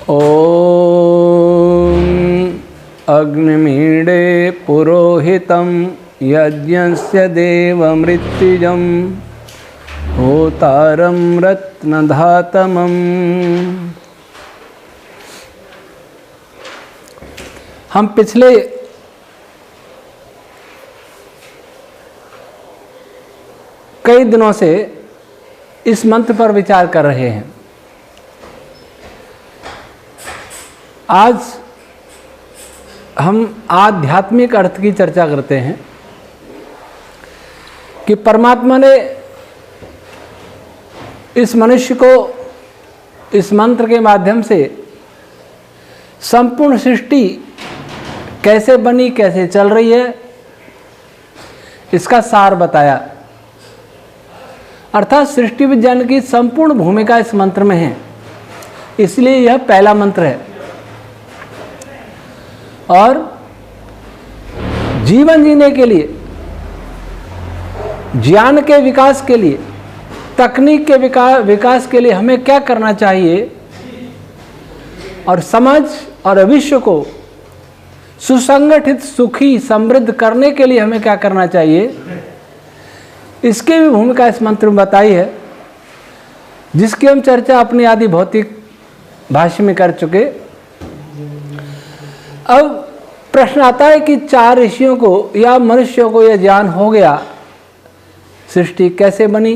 ओम अग्निमीडे पुरोहितं यज्ञस्य देवमृत्युजं होतारं रत्नधातमम्। हम पिछले कई दिनों से इस मंत्र पर विचार कर रहे हैं। आज हम आध्यात्मिक अर्थ की चर्चा करते हैं कि परमात्मा ने इस मनुष्य को इस मंत्र के माध्यम से संपूर्ण सृष्टि कैसे बनी, कैसे चल रही है, इसका सार बताया। अर्थात सृष्टि विज्ञान की संपूर्ण भूमिका इस मंत्र में है, इसलिए यह पहला मंत्र है। और जीवन जीने के लिए, ज्ञान के विकास के लिए, तकनीक के विकास के लिए हमें क्या करना चाहिए और समाज और विश्व को सुसंगठित, सुखी, समृद्ध करने के लिए हमें क्या करना चाहिए, इसकी भी भूमिका इस मंत्र में बताई है, जिसकी हम चर्चा अपनी आदि भौतिक भाष्य में कर चुके। अब प्रश्न आता है कि चार ऋषियों को या मनुष्यों को यह ज्ञान हो गया, सृष्टि कैसे बनी,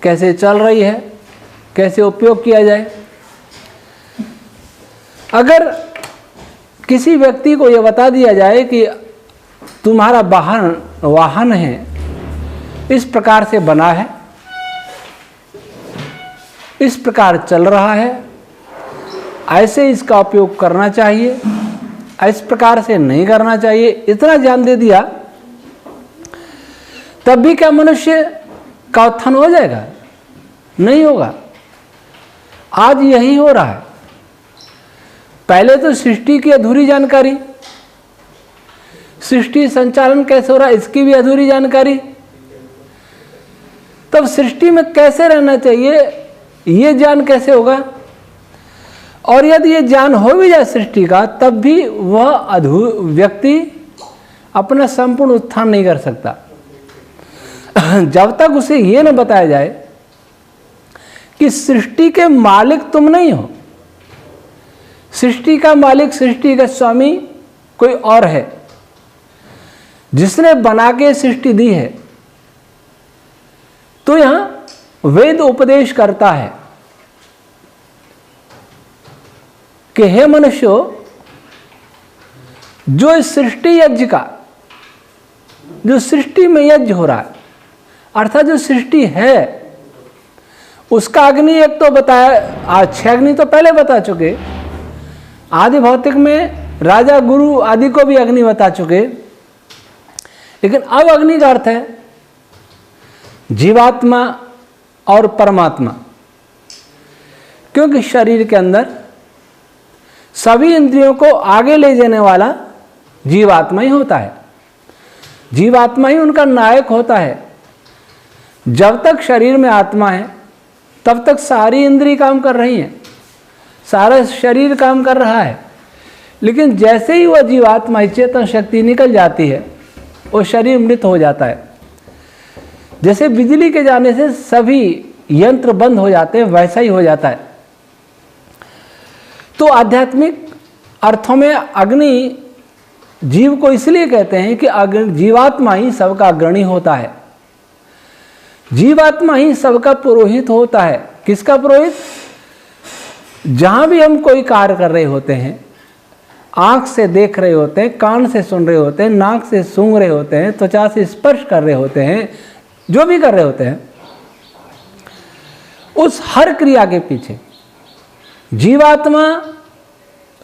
कैसे चल रही है, कैसे उपयोग किया जाए। अगर किसी व्यक्ति को यह बता दिया जाए कि तुम्हारा वाहन है, इस प्रकार से बना है, इस प्रकार चल रहा है, ऐसे इसका उपयोग करना चाहिए, इस प्रकार से नहीं करना चाहिए, इतना ज्ञान दे दिया, तब भी क्या मनुष्य का उत्थान हो जाएगा? नहीं होगा। आज यही हो रहा है। पहले तो सृष्टि की अधूरी जानकारी, सृष्टि संचालन कैसे हो रहा है इसकी भी अधूरी जानकारी, तब सृष्टि में कैसे रहना चाहिए ये ज्ञान कैसे होगा? और यदि ये ज्ञान हो भी जाए सृष्टि का, तब भी वह व्यक्ति अपना संपूर्ण उत्थान नहीं कर सकता जब तक उसे ये न बताया जाए कि सृष्टि के मालिक तुम नहीं हो, सृष्टि का मालिक, सृष्टि का स्वामी कोई और है, जिसने बना के सृष्टि दी है। तो यहां वेद उपदेश करता है कि हे मनुष्यों, जो इस सृष्टि यज्ञ का, जो सृष्टि में यज्ञ हो रहा है, अर्थात जो सृष्टि है उसका अग्नि एक तो बताया, आज 6 अग्नि तो पहले बता चुके, आदि भौतिक में राजा गुरु आदि को भी अग्नि बता चुके, लेकिन अब अग्नि का अर्थ है जीवात्मा और परमात्मा। क्योंकि शरीर के अंदर सभी इंद्रियों को आगे ले जाने वाला जीवात्मा ही होता है, जीवात्मा ही उनका नायक होता है। जब तक शरीर में आत्मा है तब तक सारी इंद्रिय काम कर रही हैं, सारा शरीर काम कर रहा है, लेकिन जैसे ही वह जीवात्मा चेतन शक्ति निकल जाती है, वो शरीर मृत हो जाता है। जैसे बिजली के जाने से सभी यंत्र बंद हो जाते हैं, वैसा ही हो जाता है। तो आध्यात्मिक अर्थों में अग्नि जीव को इसलिए कहते हैं कि जीवात्मा ही सबका अग्रणी होता है, जीवात्मा ही सबका पुरोहित होता है। किसका पुरोहित? जहां भी हम कोई कार्य कर रहे होते हैं, आंख से देख रहे होते हैं, कान से सुन रहे होते हैं, नाक से सूंघ रहे होते हैं, त्वचा से स्पर्श कर रहे होते हैं, जो भी कर रहे होते हैं, उस हर क्रिया के पीछे जीवात्मा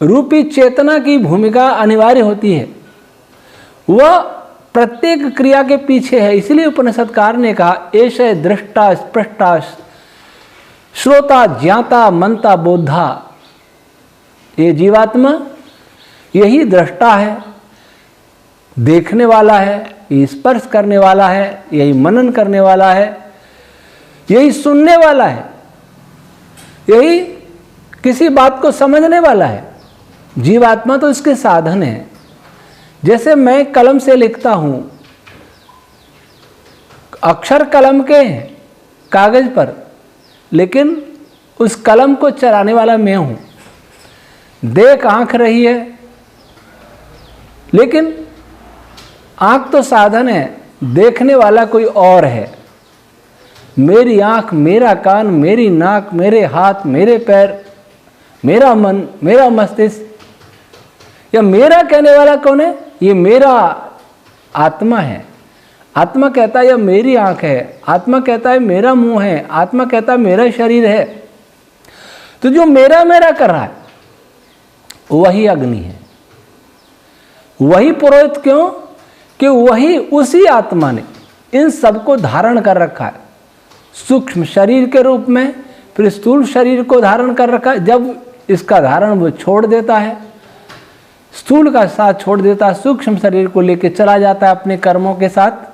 रूपी चेतना की भूमिका अनिवार्य होती है। वह प्रत्येक क्रिया के पीछे है। इसलिए उपनिषदकार ने कहा, एष दृष्टा स्पृष्टा श्रोता ज्ञाता मनता बोधा। ये जीवात्मा यही दृष्टा है, देखने वाला है, ये स्पर्श करने वाला है, यही मनन करने वाला है, यही सुनने वाला है, यही किसी बात को समझने वाला है। जीवात्मा तो इसके साधन है। जैसे मैं कलम से लिखता हूं, अक्षर कलम के हैं कागज पर, लेकिन उस कलम को चलाने वाला मैं हूं। देख आंख रही है, लेकिन आंख तो साधन है, देखने वाला कोई और है। मेरी आंख, मेरा कान, मेरी नाक, मेरे हाथ, मेरे पैर, मेरा मन, मेरा मस्तिष्क, या मेरा कहने वाला कौन है? ये मेरा आत्मा है। आत्मा कहता है यह मेरी आंख है, आत्मा कहता है मेरा मुंह है, आत्मा कहता है मेरा शरीर है। तो जो मेरा मेरा कर रहा है वही अग्नि है, वही पुरोहित। क्यों? कि वही, उसी आत्मा ने इन सबको धारण कर रखा है, सूक्ष्म शरीर के रूप में, फिर स्थूल शरीर को धारण कर रखा है। जब इसका धारण वो छोड़ देता है, स्थूल का साथ छोड़ देता है, सूक्ष्म शरीर को लेकर चला जाता है अपने कर्मों के साथ।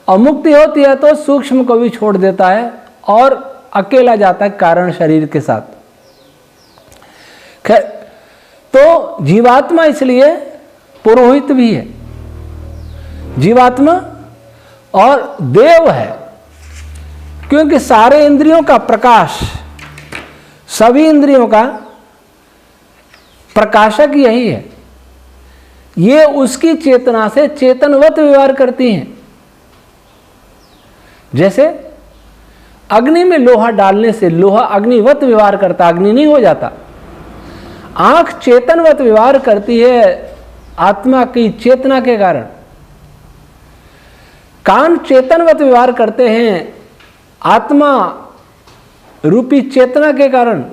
और मुक्ति होती है तो सूक्ष्म को भी छोड़ देता है और अकेला जाता है कारण शरीर के साथ। तो जीवात्मा इसलिए पुरोहित भी है, जीवात्मा और देव है, क्योंकि सारे इंद्रियों का प्रकाश, सभी इंद्रियों का प्रकाशक यही है। ये उसकी चेतना से चेतनवत व्यवहार करती हैं। जैसे अग्नि में लोहा डालने से लोहा अग्निवत व्यवहार करता, अग्नि नहीं हो जाता। आंख चेतनवत व्यवहार करती है आत्मा की चेतना के कारण। कान चेतनवत व्यवहार करते हैं आत्मा रूपी चेतना के कारण।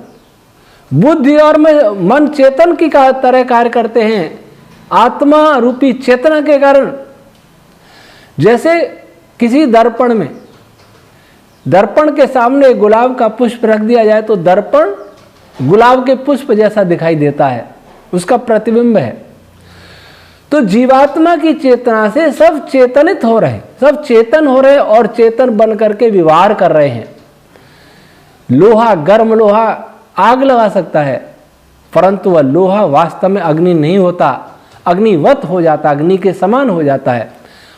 बुद्धि और मन चेतन की तरह कार्य करते हैं आत्मा रूपी चेतना के कारण। जैसे किसी दर्पण में, दर्पण के सामने गुलाब का पुष्प रख दिया जाए तो दर्पण गुलाब के पुष्प जैसा दिखाई देता है, उसका प्रतिबिंब है। तो जीवात्मा की चेतना से सब चेतनित हो रहे हैं, सब चेतन हो रहे हैं और चेतन बन करके व्यवहार कर रहे हैं। लोहा, गर्म लोहा आग लगा सकता है, परंतु वह लोहा वास्तव में अग्नि नहीं होता, अग्निवत हो जाता, अग्नि के समान हो जाता है।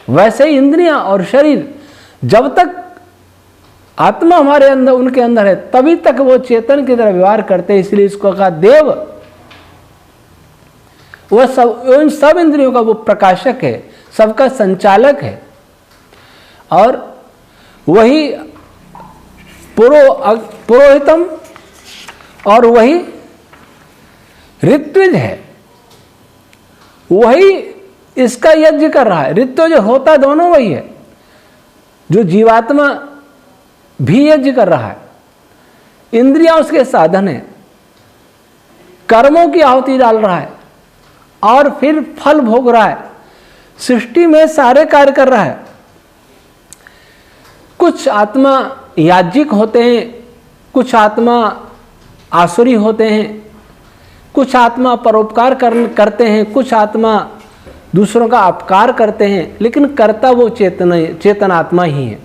वैसे ही इंद्रियां और शरीर, जब तक आत्मा हमारे अंदर, उनके अंदर है, तभी तक वो चेतन की तरह व्यवहार करते हैं। इसलिए इसको कहा देव। वह सब, उन सब इंद्रियों का वो प्रकाशक है, सबका संचालक है, और वही पुरोहितम और वही ऋत्विज है। वही इसका यज्ञ कर रहा है। ऋत्विज होता दोनों वही है, जो जीवात्मा भी यज्ञ कर रहा है। इंद्रियां उसके साधन है, कर्मों की आहुति डाल रहा है और फिर फल भोग रहा है। सृष्टि में सारे कार्य कर रहा है। कुछ आत्मा याज्ञिक होते हैं, कुछ आत्मा आसुरी होते हैं, कुछ आत्मा परोपकार करते हैं, कुछ आत्मा दूसरों का अपकार करते हैं, लेकिन कर्ता वो चेतन आत्मा ही है।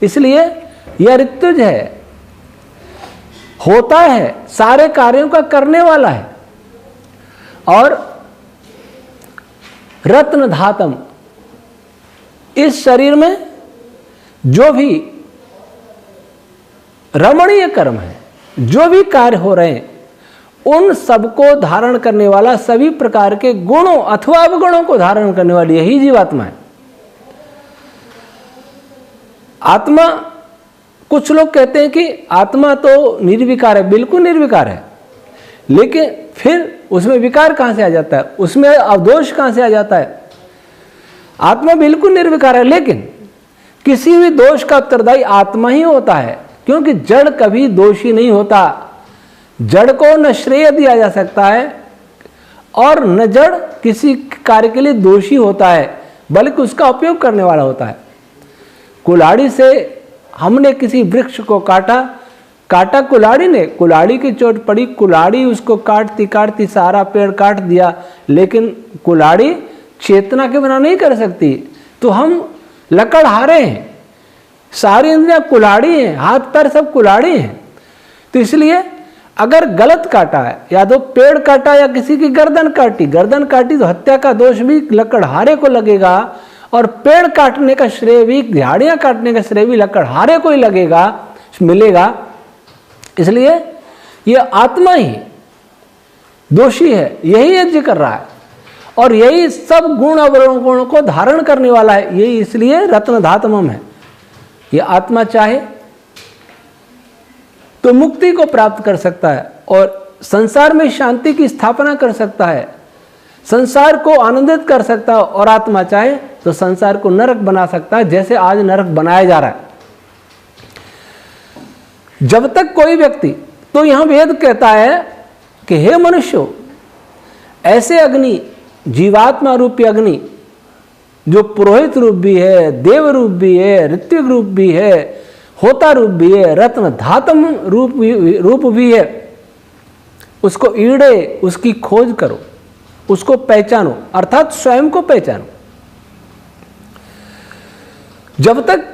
इसलिए यह ऋत्विज है, होता है, सारे कार्यों का करने वाला है। और रत्न धातम, इस शरीर में जो भी रमणीय कर्म है, जो भी कार्य हो रहे हैं, उन सबको धारण करने वाला, सभी प्रकार के गुणों अथवा अवगुणों को धारण करने वाली यही जीवात्मा है। आत्मा, कुछ लोग कहते हैं कि आत्मा तो निर्विकार है। बिल्कुल निर्विकार है, लेकिन फिर उसमें विकार कहां से आ जाता है, उसमें अवदोष कहां से आ जाता है? आत्मा बिल्कुल निर्विकार है, लेकिन किसी भी दोष का उत्तरदायी आत्मा ही होता है, क्योंकि जड़ कभी दोषी नहीं होता। जड़ को न श्रेय दिया जा सकता है और न जड़ किसी कार्य के लिए दोषी होता है, बल्कि उसका उपयोग करने वाला होता है। कुल्हाड़ी से हमने किसी वृक्ष को काटा कुल्हाड़ी ने, कुल्हाड़ी की चोट पड़ी, कुल्हाड़ी उसको काटती काटती सारा पेड़ काट दिया, लेकिन कुल्हाड़ी चेतना के बिना नहीं कर सकती। तो हम लकड़हारे हैं, सारी इंद्रियां कुल्हाड़ी हैं, हाथ पैर सब कुल्हाड़ी हैं। तो इसलिए अगर गलत काटा है, या तो पेड़ काटा या किसी की गर्दन काटी तो हत्या का दोष भी लकड़हारे को लगेगा, और पेड़ काटने का श्रेय भी, झाड़ियां काटने का श्रेय भी लकड़हारे को ही मिलेगा। इसलिए यह आत्मा ही दोषी है, यही यज्ञ कर रहा है और यही सब गुण अवगुणों को धारण करने वाला है। यही इसलिए रत्न धातमम है। यह आत्मा चाहे तो मुक्ति को प्राप्त कर सकता है और संसार में शांति की स्थापना कर सकता है, संसार को आनंदित कर सकता है, और आत्मा चाहे तो संसार को नरक बना सकता है, जैसे आज नरक बनाया जा रहा है। जब तक कोई व्यक्ति, तो यहां वेद कहता है कि हे मनुष्यों, ऐसे अग्नि, जीवात्मा रूपी अग्नि, जो पुरोहित रूप भी है, देव रूप भी है, ऋत्विक रूप भी है, होता रूप भी है, रत्न धातम रूप भी है, उसको ईड़े, उसकी खोज करो, उसको पहचानो, अर्थात स्वयं को पहचानो। जब तक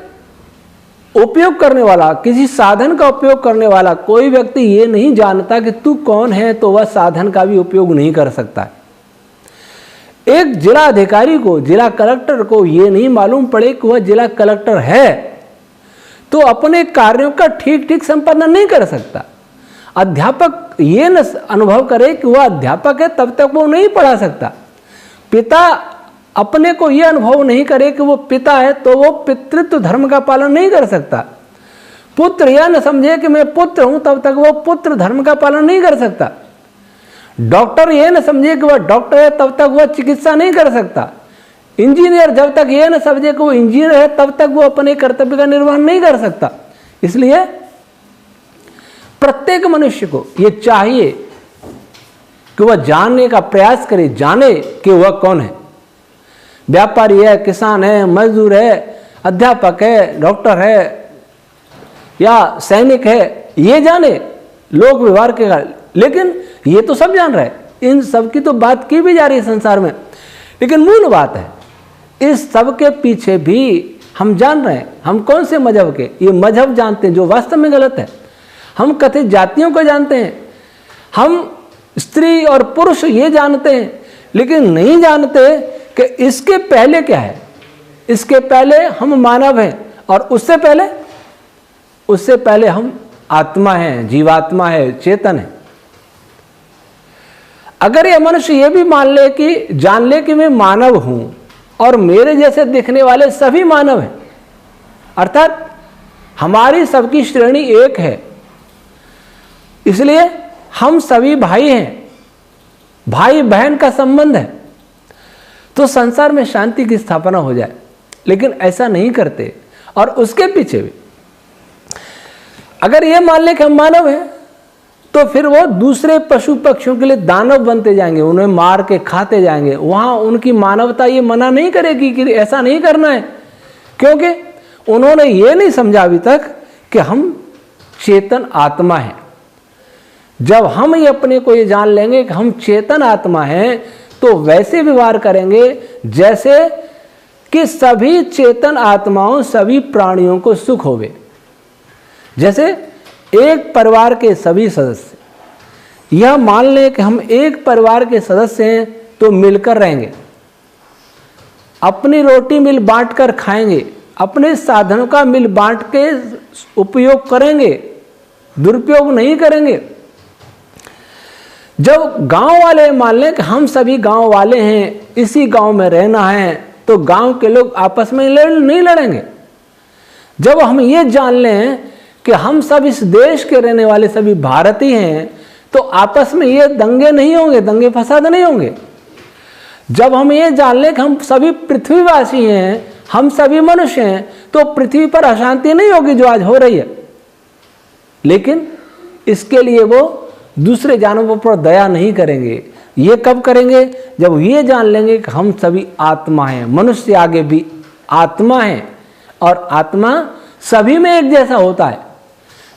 उपयोग करने वाला, किसी साधन का उपयोग करने वाला कोई व्यक्ति ये नहीं जानता कि तू कौन है, तो वह साधन का भी उपयोग नहीं कर सकता है। एक जिला अधिकारी को, जिला कलेक्टर को ये नहीं मालूम पड़े कि वह जिला कलेक्टर है, तो अपने कार्यों का ठीक ठीक संपादन नहीं कर सकता। अध्यापक ये न अनुभव करे कि वह अध्यापक है, तब तक वो नहीं पढ़ा सकता। पिता अपने को यह अनुभव नहीं करे कि वो पिता है, तो वो पितृत्व धर्म का पालन नहीं कर सकता। पुत्र यह न समझे कि मैं पुत्र हूं, तब तक वो पुत्र धर्म का पालन नहीं कर सकता। डॉक्टर यह न समझे कि वह डॉक्टर है, तब तक वह चिकित्सा नहीं कर सकता। इंजीनियर जब तक यह न समझे कि वो इंजीनियर है, तब तक वो अपने कर्तव्य का निर्वहन नहीं कर सकता। इसलिए प्रत्येक मनुष्य को यह चाहिए कि वह जानने का प्रयास करे, जाने कि वह कौन है। व्यापारी है, किसान है, मजदूर है, अध्यापक है, डॉक्टर है या सैनिक है, ये जाने लोक व्यवहार के कारण। लेकिन ये तो सब जान रहे हैं, इन सब की तो बात की भी जा रही है संसार में। लेकिन मूल बात है, इस सब के पीछे भी हम जान रहे हैं हम कौन से मजहब के, ये मजहब जानते हैं जो वास्तव में गलत है। हम कथित जातियों को जानते हैं, हम स्त्री और पुरुष ये जानते हैं, लेकिन नहीं जानते कि इसके पहले क्या है। इसके पहले हम मानव हैं, और उससे पहले हम आत्मा हैं, जीवात्मा है, चेतन है। अगर ये मनुष्य ये भी जान ले कि मैं मानव हूं और मेरे जैसे दिखने वाले सभी मानव हैं, अर्थात हमारी सबकी श्रेणी एक है, इसलिए हम सभी भाई हैं, भाई बहन का संबंध है, तो संसार में शांति की स्थापना हो जाए। लेकिन ऐसा नहीं करते, और उसके पीछे भी अगर ये मान ले कि हम मानव हैं, तो फिर वो दूसरे पशु पक्षियों के लिए दानव बनते जाएंगे, उन्हें मार के खाते जाएंगे। वहां उनकी मानवता ये मना नहीं करेगी कि ऐसा नहीं करना है, क्योंकि उन्होंने ये नहीं समझा अभी तक कि हम चेतन आत्मा हैं। जब हम ये अपने को ये जान लेंगे कि हम चेतन आत्मा हैं, तो वैसे व्यवहार करेंगे जैसे कि सभी चेतन आत्माओं, सभी प्राणियों को सुख होवे। जैसे एक परिवार के सभी सदस्य यह मान लें कि हम एक परिवार के सदस्य हैं, तो मिलकर रहेंगे, अपनी रोटी मिल बांट कर खाएंगे, अपने साधनों का मिल बांट के उपयोग करेंगे, दुरुपयोग नहीं करेंगे। जब गांव वाले मान लें कि हम सभी गांव वाले हैं, इसी गांव में रहना है, तो गांव के लोग आपस में नहीं लड़ेंगे। जब हम ये जान लें कि हम सब इस देश के रहने वाले सभी भारतीय हैं, तो आपस में ये दंगे नहीं होंगे, दंगे फसाद नहीं होंगे। जब हम ये जान लें कि हम सभी पृथ्वीवासी हैं, हम सभी मनुष्य हैं, तो पृथ्वी पर अशांति नहीं होगी जो आज हो रही है। लेकिन इसके लिए वो दूसरे जानवरों पर दया नहीं करेंगे। ये कब करेंगे? जब ये जान लेंगे कि हम सभी आत्मा हैं, मनुष्य आगे भी आत्मा है, और आत्मा सभी में एक जैसा होता है।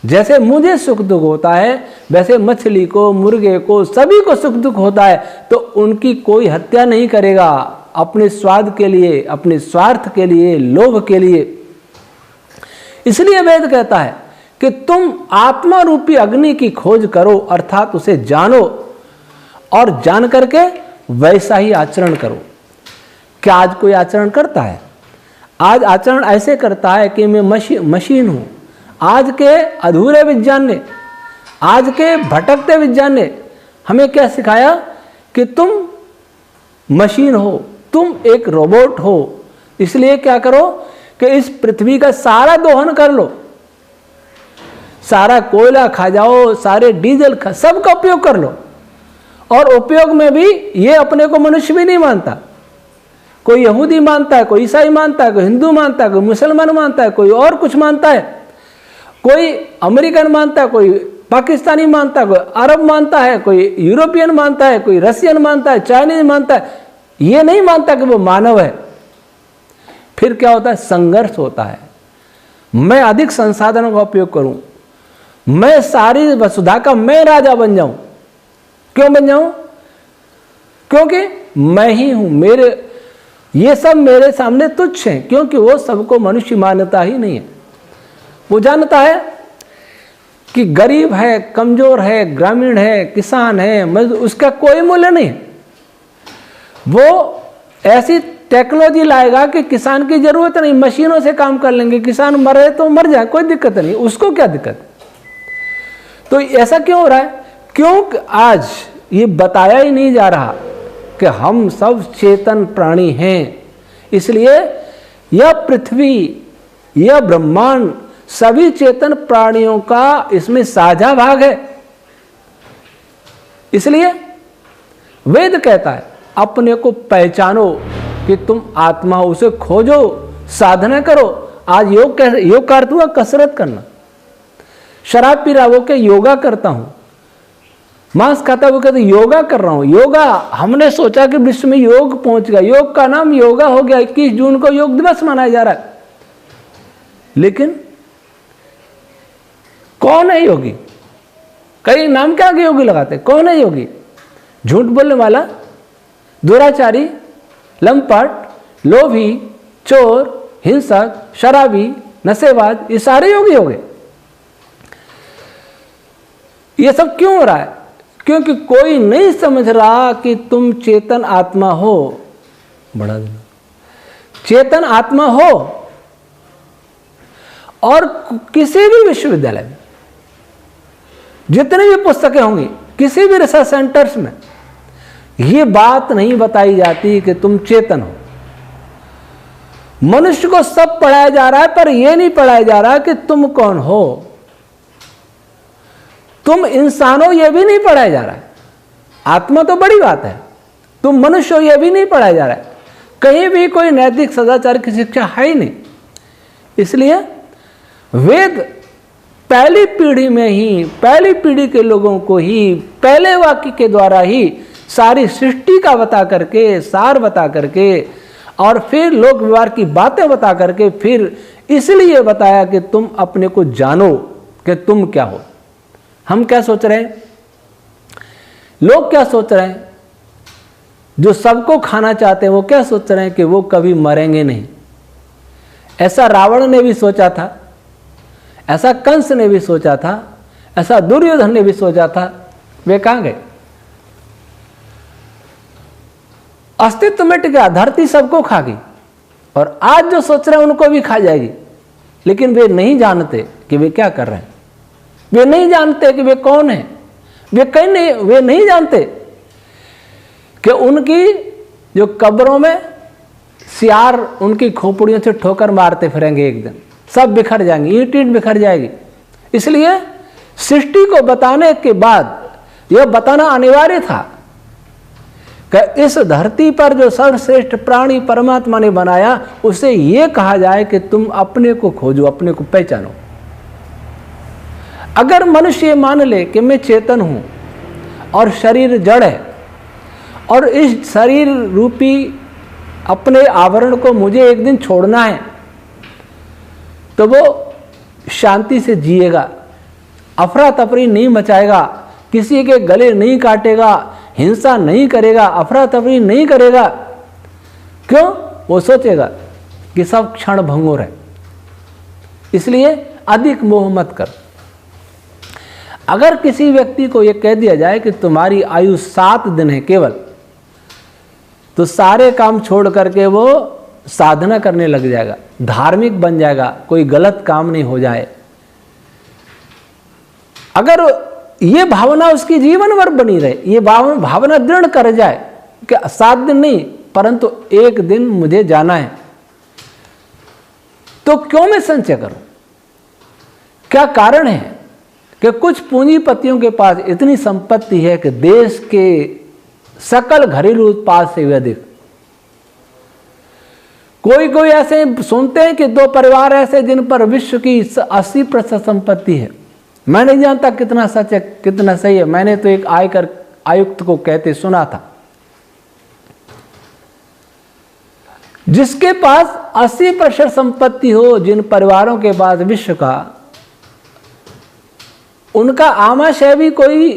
जैसे मुझे सुख दुख होता है, वैसे मछली को, मुर्गे को, सभी को सुख दुख होता है, तो उनकी कोई हत्या नहीं करेगा अपने स्वाद के लिए, अपने स्वार्थ के लिए, लोभ के लिए। इसलिए वेद कहता है कि तुम आत्मा रूपी अग्नि की खोज करो, अर्थात उसे जानो और जान करके वैसा ही आचरण करो। क्या आज कोई आचरण करता है? आज आचरण ऐसे करता है कि मैं मशीन हूं। आज के अधूरे विज्ञान ने, आज के भटकते विज्ञान ने हमें क्या सिखाया कि तुम मशीन हो, तुम एक रोबोट हो। इसलिए क्या करो कि इस पृथ्वी का सारा दोहन कर लो, सारा कोयला खा जाओ, सारे डीजल सबका उपयोग कर लो। और उपयोग में भी ये अपने को मनुष्य भी नहीं मानता। कोई यहूदी मानता है, कोई ईसाई मानता है, कोई हिंदू मानता है, कोई मुसलमान मानता है, कोई और कुछ मानता है, कोई अमेरिकन मानता है, कोई पाकिस्तानी मानता है, कोई अरब मानता है, कोई यूरोपियन मानता है, कोई रशियन मानता है, चाइनीज मानता है। ये नहीं मानता कि वो मानव है। फिर क्या होता है? संघर्ष होता है। मैं अधिक संसाधनों का उपयोग करूं, मैं सारी वसुधा का मैं राजा बन जाऊं। क्यों बन जाऊं? क्योंकि मैं ही हूं, मेरे ये सब मेरे सामने तुच्छ हैं। क्योंकि वो सबको मनुष्य मान्यता ही नहीं है। वो जानता है कि गरीब है, कमजोर है, ग्रामीण है, किसान है, उसका कोई मूल्य नहीं है। वो ऐसी टेक्नोलॉजी लाएगा कि किसान की जरूरत नहीं, मशीनों से काम कर लेंगे, किसान मरे तो मर जाए, कोई दिक्कत नहीं, उसको क्या दिक्कत। तो ऐसा क्यों हो रहा है? क्योंकि आज ये बताया ही नहीं जा रहा कि हम सब चेतन प्राणी हैं। इसलिए यह पृथ्वी, यह ब्रह्मांड सभी चेतन प्राणियों का इसमें साझा भाग है। इसलिए वेद कहता है अपने को पहचानो कि तुम आत्मा हो, उसे खोजो, साधना करो। आज योग का अर्थ हुआ कसरत करना। शराब पी रहा वो के योगा करता हूं, मांस खाता वो कहते योगा कर रहा हूं। योगा, हमने सोचा कि विश्व में योग पहुंच गया, योग का नाम योगा हो गया। 21 जून को योग दिवस मनाया जा रहा है। लेकिन कौन है योगी? कई नाम के आगे योगी लगाते। कौन है योगी? झूठ बोलने वाला, दुराचारी, लंपट, लोभी, चोर, हिंसक, शराबी, नशेबाज, ये सारे योगी हो गए। ये सब क्यों हो रहा है? क्योंकि कोई नहीं समझ रहा कि तुम चेतन आत्मा हो। बड़ा दिन चेतन आत्मा हो। और किसी भी विश्वविद्यालय में जितनी भी पुस्तकें होंगी, किसी भी रिसर्च सेंटर्स में ये बात नहीं बताई जाती कि तुम चेतन हो। मनुष्य को सब पढ़ाया जा रहा है, पर यह नहीं पढ़ाया जा रहा कि तुम कौन हो, तुम इंसान हो, यह भी नहीं पढ़ाया जा रहा है। आत्मा तो बड़ी बात है, तुम मनुष्य हो, यह भी नहीं पढ़ाया जा रहा है। कहीं भी कोई नैतिक सदाचार की शिक्षा है ही नहीं। इसलिए वेद पहली पीढ़ी में ही, पहली पीढ़ी के लोगों को ही पहले वाक्य के द्वारा ही सारी सृष्टि का बता करके, सार बता करके, और फिर लोक व्यवहार की बातें बता करके, फिर इसलिए बताया कि तुम अपने को जानो कि तुम क्या हो। हम क्या सोच रहे हैं? लोग क्या सोच रहे हैं? जो सबको खाना चाहते हैं वो क्या सोच रहे हैं कि वो कभी मरेंगे नहीं। ऐसा रावण ने भी सोचा था, ऐसा कंस ने भी सोचा था, ऐसा दुर्योधन ने भी सोचा था। वे कहां गए? अस्तित्व मिट गया, धरती सबको खा गई। और आज जो सोच रहे हैं उनको भी खा जाएगी। लेकिन वे नहीं जानते कि वे क्या कर रहे हैं। वे नहीं जानते कि वे कौन है। वे नहीं जानते कि उनकी जो कब्रों में सियार उनकी खोपड़ियों से ठोकर मारते फिरेंगे, एक दिन सब बिखर जाएंगे, ईंट ईंट बिखर जाएगी। इसलिए सृष्टि को बताने के बाद यह बताना अनिवार्य था कि इस धरती पर जो सर्वश्रेष्ठ प्राणी परमात्मा ने बनाया, उसे यह कहा जाए कि तुम अपने को खोजो, अपने को पहचानो। अगर मनुष्य मान ले कि मैं चेतन हूं और शरीर जड़ है, और इस शरीर रूपी अपने आवरण को मुझे एक दिन छोड़ना है, तो वो शांति से जिएगा, अफरा तफरी नहीं मचाएगा, किसी के गले नहीं काटेगा, हिंसा नहीं करेगा, अफरा तफरी नहीं करेगा। क्यों? वो सोचेगा कि सब क्षण भंगुर है। इसलिए अधिक मोह मत कर। अगर किसी व्यक्ति को यह कह दिया जाए कि तुम्हारी आयु 7 दिन है केवल, तो सारे काम छोड़ करके वो साधना करने लग जाएगा, धार्मिक बन जाएगा, कोई गलत काम नहीं हो जाए। अगर ये भावना उसकी जीवन भर बनी रहे, ये भावना दृढ़ कर जाए कि 7 दिन नहीं परंतु 1 दिन मुझे जाना है, तो क्यों मैं संचय करूं? क्या कारण है कि कुछ पूंजीपतियों के पास इतनी संपत्ति है कि देश के सकल घरेलू उत्पाद से भी अधिक। कोई ऐसे सुनते हैं कि 2 परिवार ऐसे जिन पर विश्व की 80% संपत्ति है। मैं नहीं जानता कितना सच है कितना सही है, मैंने तो एक आयकर आयुक्त को कहते सुना था, जिसके पास 80% संपत्ति हो, जिन परिवारों के पास विश्व का, उनका आमाशय भी कोई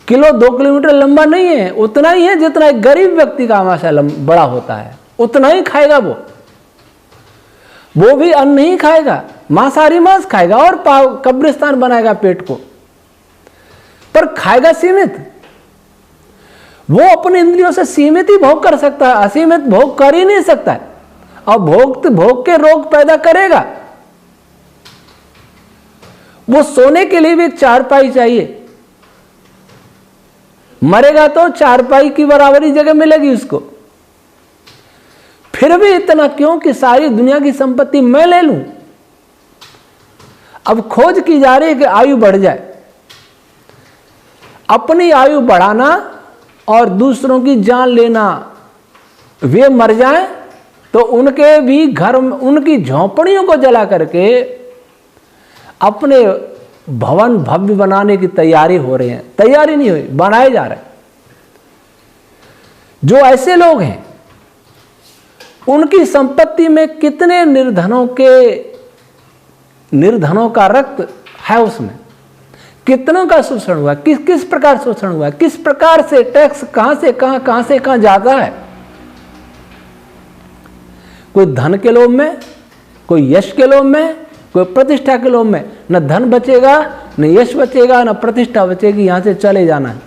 किलो 2 किलोमीटर लंबा नहीं है, उतना ही है जितना एक गरीब व्यक्ति का आमाशय बड़ा होता है। उतना ही खाएगा वो भी अन्न नहीं खाएगा, मांसाहारी मांस खाएगा और कब्रिस्तान बनाएगा पेट को, पर खाएगा सीमित। वो अपने इंद्रियों से सीमित ही भोग कर सकता है, असीमित भोग कर ही नहीं सकता है, और भोग के रोग पैदा करेगा। वो सोने के लिए भी एक चारपाई चाहिए, मरेगा तो चारपाई की बराबरी जगह मिलेगी उसको। फिर भी इतना क्यों कि सारी दुनिया की संपत्ति मैं ले लूं। अब खोज की जा रही है कि आयु बढ़ जाए, अपनी आयु बढ़ाना और दूसरों की जान लेना। वे मर जाएं तो उनके भी घर, उनकी झोंपड़ियों को जला करके अपने भवन भव्य बनाने की तैयारी हो रही है। तैयारी नहीं हुई, बनाए जा रहे। जो ऐसे लोग हैं उनकी संपत्ति में कितने निर्धनों का रक्त है, उसमें कितनों का शोषण हुआ, किस प्रकार शोषण हुआ, किस प्रकार से टैक्स कहां से कहां जाता है। कोई धन के लोभ में, कोई यश के लोभ में, कोई प्रतिष्ठा के लोभ में। न धन बचेगा, न यश बचेगा, न प्रतिष्ठा बचेगी, यहां से चले जाना है।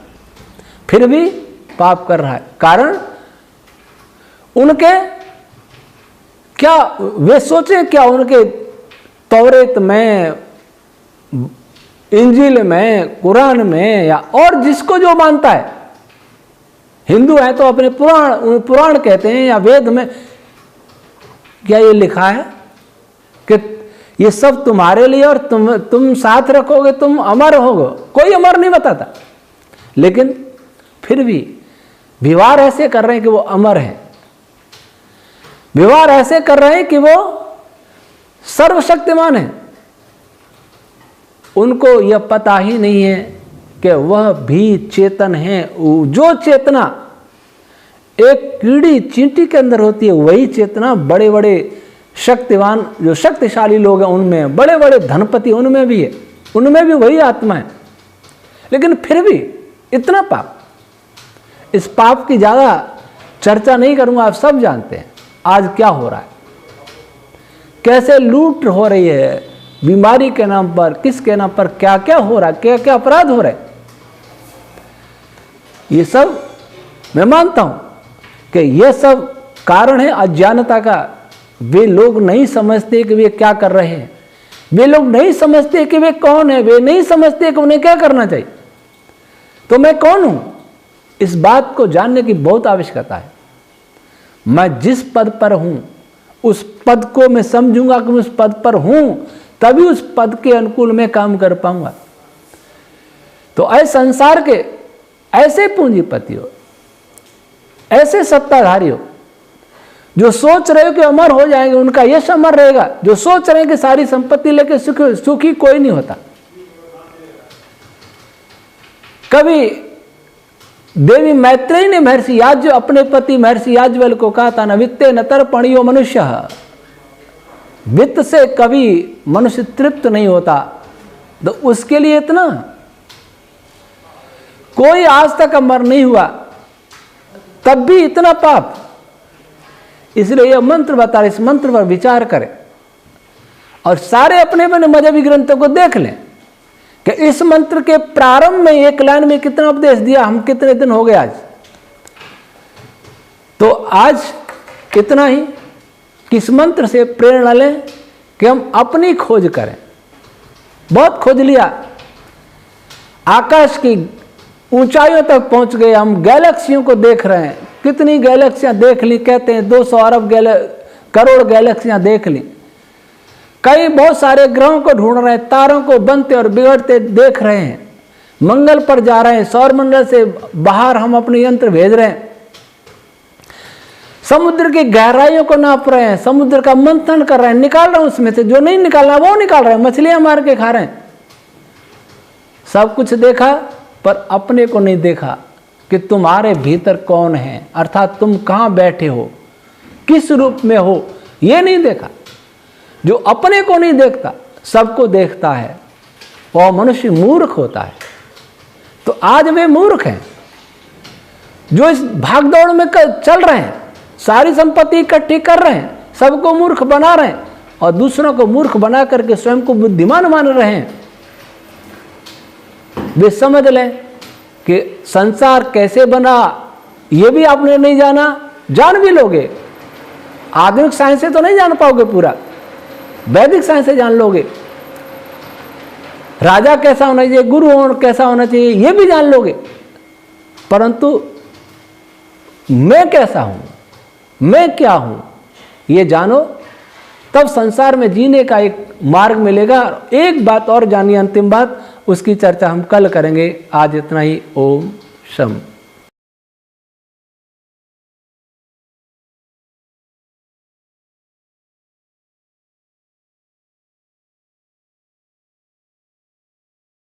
फिर भी पाप कर रहा है। कारण उनके क्या, वे सोचे क्या उनके तौरेत में, इंजील में, कुरान में, या और जिसको जो मानता है, हिंदू है तो अपने पुराण कहते हैं या वेद में, क्या ये लिखा है कि ये सब तुम्हारे लिए और तुम साथ रखोगे, तुम अमर होगे? कोई अमर नहीं बताता। लेकिन फिर भी व्यवहार ऐसे कर रहे हैं कि वो अमर है, व्यवहार ऐसे कर रहे हैं कि वो सर्वशक्तिमान है। उनको यह पता ही नहीं है कि वह भी चेतन है। जो चेतना एक कीड़ी चींटी के अंदर होती है, वही चेतना बड़े बड़े शक्तिवान, जो शक्तिशाली लोग हैं उनमें, बड़े बड़े धनपति उनमें भी है, उनमें भी वही आत्मा है। लेकिन फिर भी इतना पाप, इस पाप की ज्यादा चर्चा नहीं करूंगा, आप सब जानते हैं आज क्या हो रहा है, कैसे लूट हो रही है, बीमारी के नाम पर, किसके नाम पर क्या क्या हो रहा है, क्या क्या अपराध हो रहे हैं। ये सब मैं मानता हूं कि यह सब कारण है अज्ञानता का। वे लोग नहीं समझते कि वे क्या कर रहे हैं, वे लोग नहीं समझते कि वे कौन है, वे नहीं समझते कि उन्हें क्या करना चाहिए। तो मैं कौन हूं, इस बात को जानने की बहुत आवश्यकता है। मैं जिस पद पर हूं उस पद को मैं समझूंगा कि मैं उस पद पर हूं, तभी उस पद के अनुकूल मैं काम कर पाऊंगा। तो ऐसे संसार के ऐसे पूंजीपति हो, ऐसे सत्ताधारी हो जो सोच रहे हो कि अमर हो जाएंगे, उनका यश अमर रहेगा, जो सोच रहे हैं कि सारी संपत्ति लेके सुखी कोई नहीं होता। कभी देवी मैत्रेयी ने महर्षि याज्ञ अपने पति महर्षि याज्ञवल्क्य को कहा था, न वित्ते न तर्पणीयो मनुष्य, वित्त से कभी मनुष्य तृप्त नहीं होता। तो उसके लिए इतना, कोई आज तक अमर नहीं हुआ, तब भी इतना पाप। इसलिए यह मंत्र बता रहे, इस मंत्र पर विचार करें और सारे अपने अपने मजहबी ग्रंथों को देख लें कि इस मंत्र के प्रारंभ में एक लाइन में कितना उपदेश दिया, हम कितने दिन हो गए आज। तो आज इतना ही, किस मंत्र से प्रेरणा लें कि हम अपनी खोज करें। बहुत खोज लिया, आकाश की ऊंचाइयों तक पहुंच गए, हम गैलेक्सियों को देख रहे हैं, कितनी गैलेक्सियां देख ली, कहते हैं 200 अरब करोड़ गैलेक्सियां देख ली। कई बहुत सारे ग्रहों को ढूंढ रहे हैं, तारों को बनते और बिगड़ते देख रहे हैं, मंगल पर जा रहे हैं, सौरमंडल से बाहर हम अपने यंत्र भेज रहे हैं, समुद्र की गहराइयों को नाप रहे हैं, समुद्र का मंथन कर रहे हैं, निकाल रहे हैं उसमें से जो नहीं निकालना वो निकाल रहे हैं, मछलियां मार के खा रहे हैं। सब कुछ देखा पर अपने को नहीं देखा कि तुम्हारे भीतर कौन है, अर्थात तुम कहां बैठे हो, किस रूप में हो, ये नहीं देखा। जो अपने को नहीं देखता सबको देखता है, वह मनुष्य मूर्ख होता है। तो आज वे मूर्ख हैं जो इस भागदौड़ में चल रहे हैं, सारी संपत्ति इकट्ठी कर रहे हैं, सबको मूर्ख बना रहे हैं और दूसरों को मूर्ख बना करके स्वयं को बुद्धिमान मान रहे हैं। वे समझ लें कि संसार कैसे बना ये भी आपने नहीं जाना, जान भी लोगे, आधुनिक साइंस से तो नहीं जान पाओगे पूरा, वैदिक साइंस से जान लोगे। राजा कैसा होना चाहिए, गुरु कैसा होना चाहिए, ये भी जान लोगे, परंतु मैं कैसा हूं, मैं क्या हूं, ये जानो, तब संसार में जीने का एक मार्ग मिलेगा। एक बात और जानिए, अंतिम बात, उसकी चर्चा हम कल करेंगे। आज इतना ही। ओम शम।